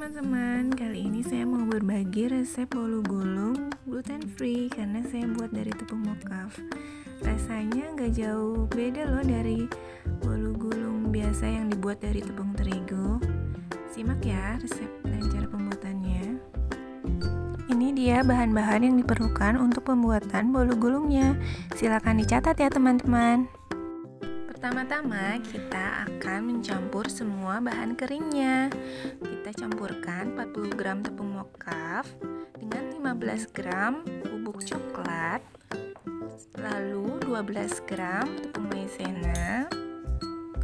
teman-teman, kali ini saya mau berbagi resep bolu gulung gluten free karena saya buat dari tepung mokaf. Rasanya gak jauh beda loh dari bolu gulung biasa yang dibuat dari tepung terigu. Simak ya resep dan cara pembuatannya. Ini dia bahan-bahan yang diperlukan untuk pembuatan bolu gulungnya. Silakan dicatat ya teman-teman. Pertama-tama kita akan mencampur semua bahan keringnya. Kita campurkan 40 gram tepung mokaf dengan 15 gram bubuk coklat, lalu 12 gram tepung maizena.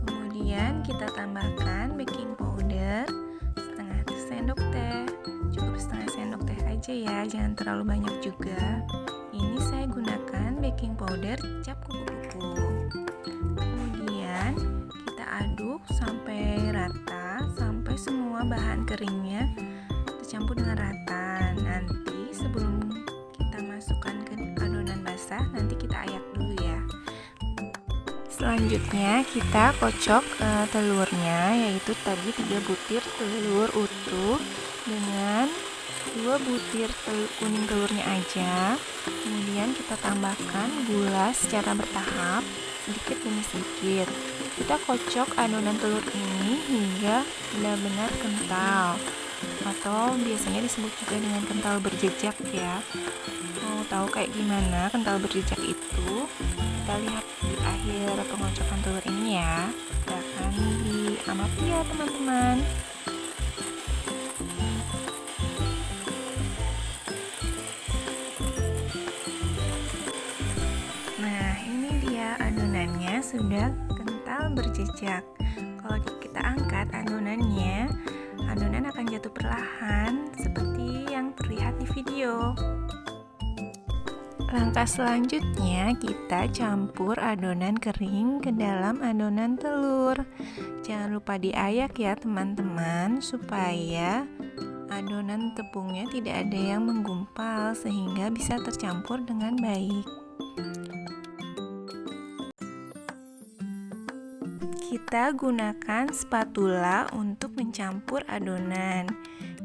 Kemudian kita tambahkan baking powder setengah sendok teh. Cukup setengah sendok teh aja ya, jangan terlalu banyak juga. Ini saya gunakan baking powder cap kuku-kuku. Kita aduk sampai rata, sampai semua bahan keringnya tercampur dengan rata. Nanti sebelum kita masukkan ke adonan basah, nanti kita ayak dulu ya. Selanjutnya kita kocok telurnya, yaitu tadi 3 butir telur utuh dengan 2 butir kuning telurnya aja. Kemudian kita tambahkan gula secara bertahap, sedikit demi sedikit. Kita kocok adonan telur ini hingga benar-benar kental, atau biasanya disebut juga dengan kental berjejak ya. Mau tahu kayak gimana kental berjejak itu? Kita lihat di akhir pengocokan telur ini ya. Silahkan diamati ya teman-teman. Nah, ini dia adonannya sudah kental berjejak. Kalau kita angkat adonannya, adonan akan jatuh perlahan seperti yang terlihat di video. Langkah selanjutnya kita campur adonan kering ke dalam adonan telur. Jangan lupa diayak ya teman-teman, supaya adonan tepungnya tidak ada yang menggumpal sehingga bisa tercampur dengan baik. Kita gunakan spatula untuk mencampur adonan.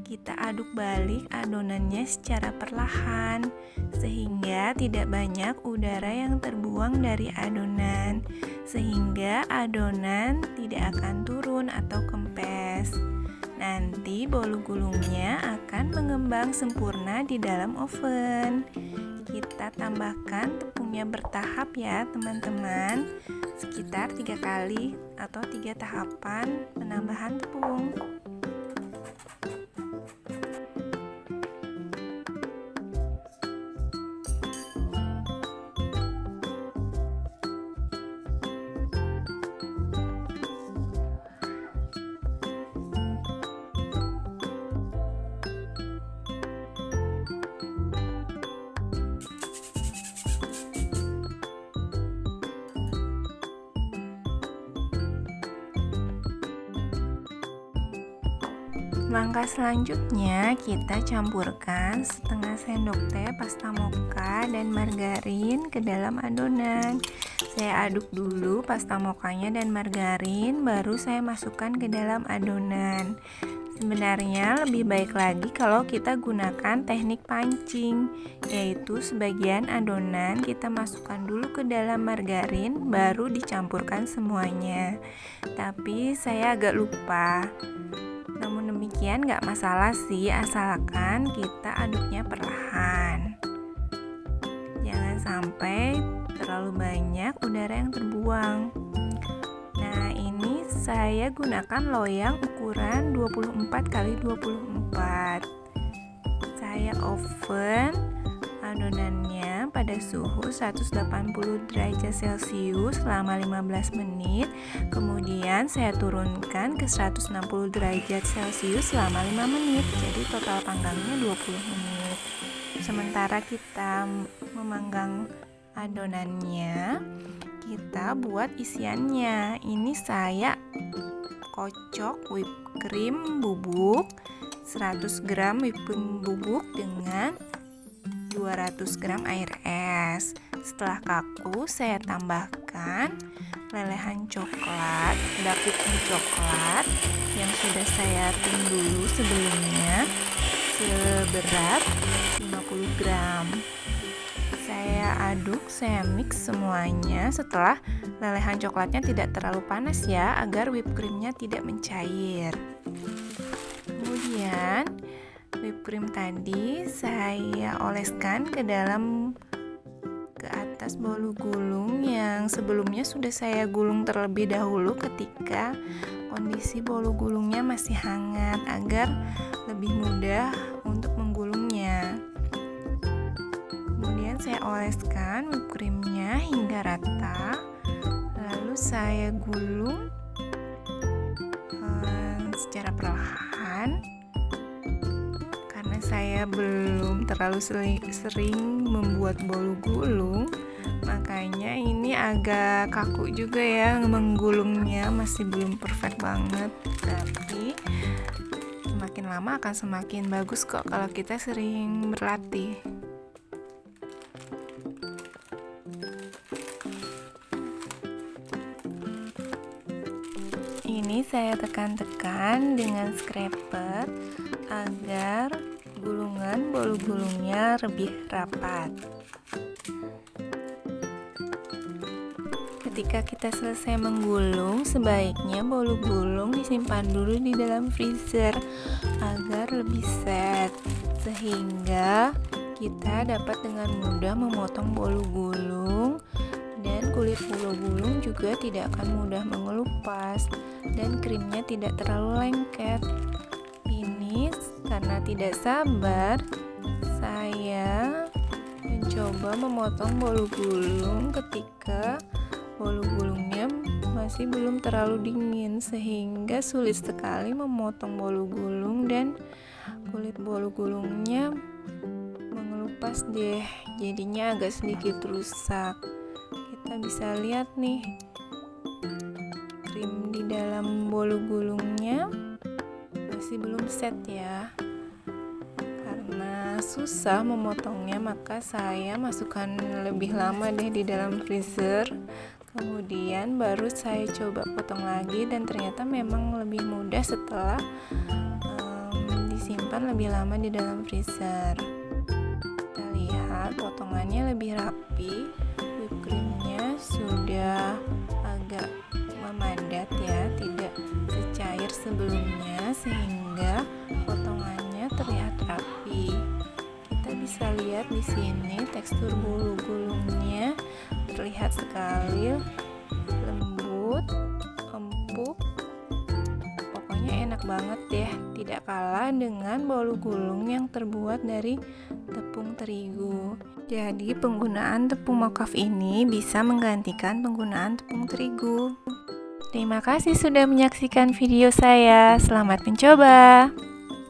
Kita aduk balik adonannya secara perlahan sehingga tidak banyak udara yang terbuang dari adonan, sehingga adonan tidak akan turun atau kempes. Nanti bolu gulungnya akan mengembang sempurna di dalam oven. Kita tambahkan tepungnya bertahap ya teman-teman, sekitar 3 kali atau 3 tahapan penambahan tepung. Langkah selanjutnya kita campurkan setengah sendok teh pasta mocha dan margarin ke dalam adonan. Saya aduk dulu pasta mochanya dan margarin, baru saya masukkan ke dalam adonan. Sebenarnya lebih baik lagi kalau kita gunakan teknik pancing, yaitu sebagian adonan kita masukkan dulu ke dalam margarin, baru dicampurkan semuanya. Tapi saya agak lupa. Namun demikian gak masalah sih, asalkan kita aduknya perlahan. Jangan sampai terlalu banyak udara yang terbuang. Nah, ini saya gunakan loyang ukuran 24x24. Saya oven adonannya pada suhu 180 derajat Celcius selama 15 menit. Kemudian saya turunkan ke 160 derajat Celcius selama 5 menit. Jadi total panggangnya 20 menit. Sementara kita memanggang adonannya, kita buat isiannya. Ini saya kocok whipped cream bubuk 100 gram whipped cream bubuk dengan 200 gram air es. Setelah kaku, saya tambahkan oleskan lelehan coklat, dakuk coklat yang sudah saya tim dulu sebelumnya seberat 50 gram. Saya aduk, saya mix semuanya setelah lelehan coklatnya tidak terlalu panas ya, agar whipped creamnya tidak mencair. Kemudian whipped cream tadi saya oleskan ke atas bolu gulung yang sebelumnya sudah saya gulung terlebih dahulu ketika kondisi bolu gulungnya masih hangat agar lebih mudah untuk menggulungnya. Kemudian saya oleskan whipped creamnya hingga rata, lalu saya gulung secara perlahan. Karena saya belum terlalu sering membuat bolu gulung, makanya ini agak kaku juga ya menggulungnya, masih belum perfect banget. Tapi semakin lama akan semakin bagus kok kalau kita sering berlatih. Ini saya tekan-tekan dengan scraper agar gulungan bolu gulungnya lebih rapat. Ketika kita selesai menggulung, sebaiknya bolu gulung disimpan dulu di dalam freezer agar lebih set, sehingga kita dapat dengan mudah memotong bolu gulung, dan kulit bolu gulung juga tidak akan mudah mengelupas dan krimnya tidak terlalu lengket. Ini karena tidak sabar, saya mencoba memotong bolu gulung ketika bolu gulungnya masih belum terlalu dingin, sehingga sulit sekali memotong bolu gulung dan kulit bolu gulungnya mengelupas deh, jadinya agak sedikit rusak. Kita bisa lihat nih, krim di dalam bolu gulungnya masih belum set ya. Karena susah memotongnya, maka saya masukkan lebih lama deh di dalam freezer. Kemudian baru saya coba potong lagi, dan ternyata memang lebih mudah setelah disimpan lebih lama di dalam freezer. Kita lihat potongannya lebih rapi, whipped creamnya sudah agak memadat ya, tidak secair sebelumnya, sehingga potongannya terlihat rapi. Kita bisa lihat di sini tekstur bolu gulungnya terlihat sekali lembut, empuk, pokoknya enak banget deh, tidak kalah dengan bolu gulung yang terbuat dari tepung terigu. Jadi penggunaan tepung mokaf ini bisa menggantikan penggunaan tepung terigu. Terima kasih sudah menyaksikan video saya. Selamat mencoba.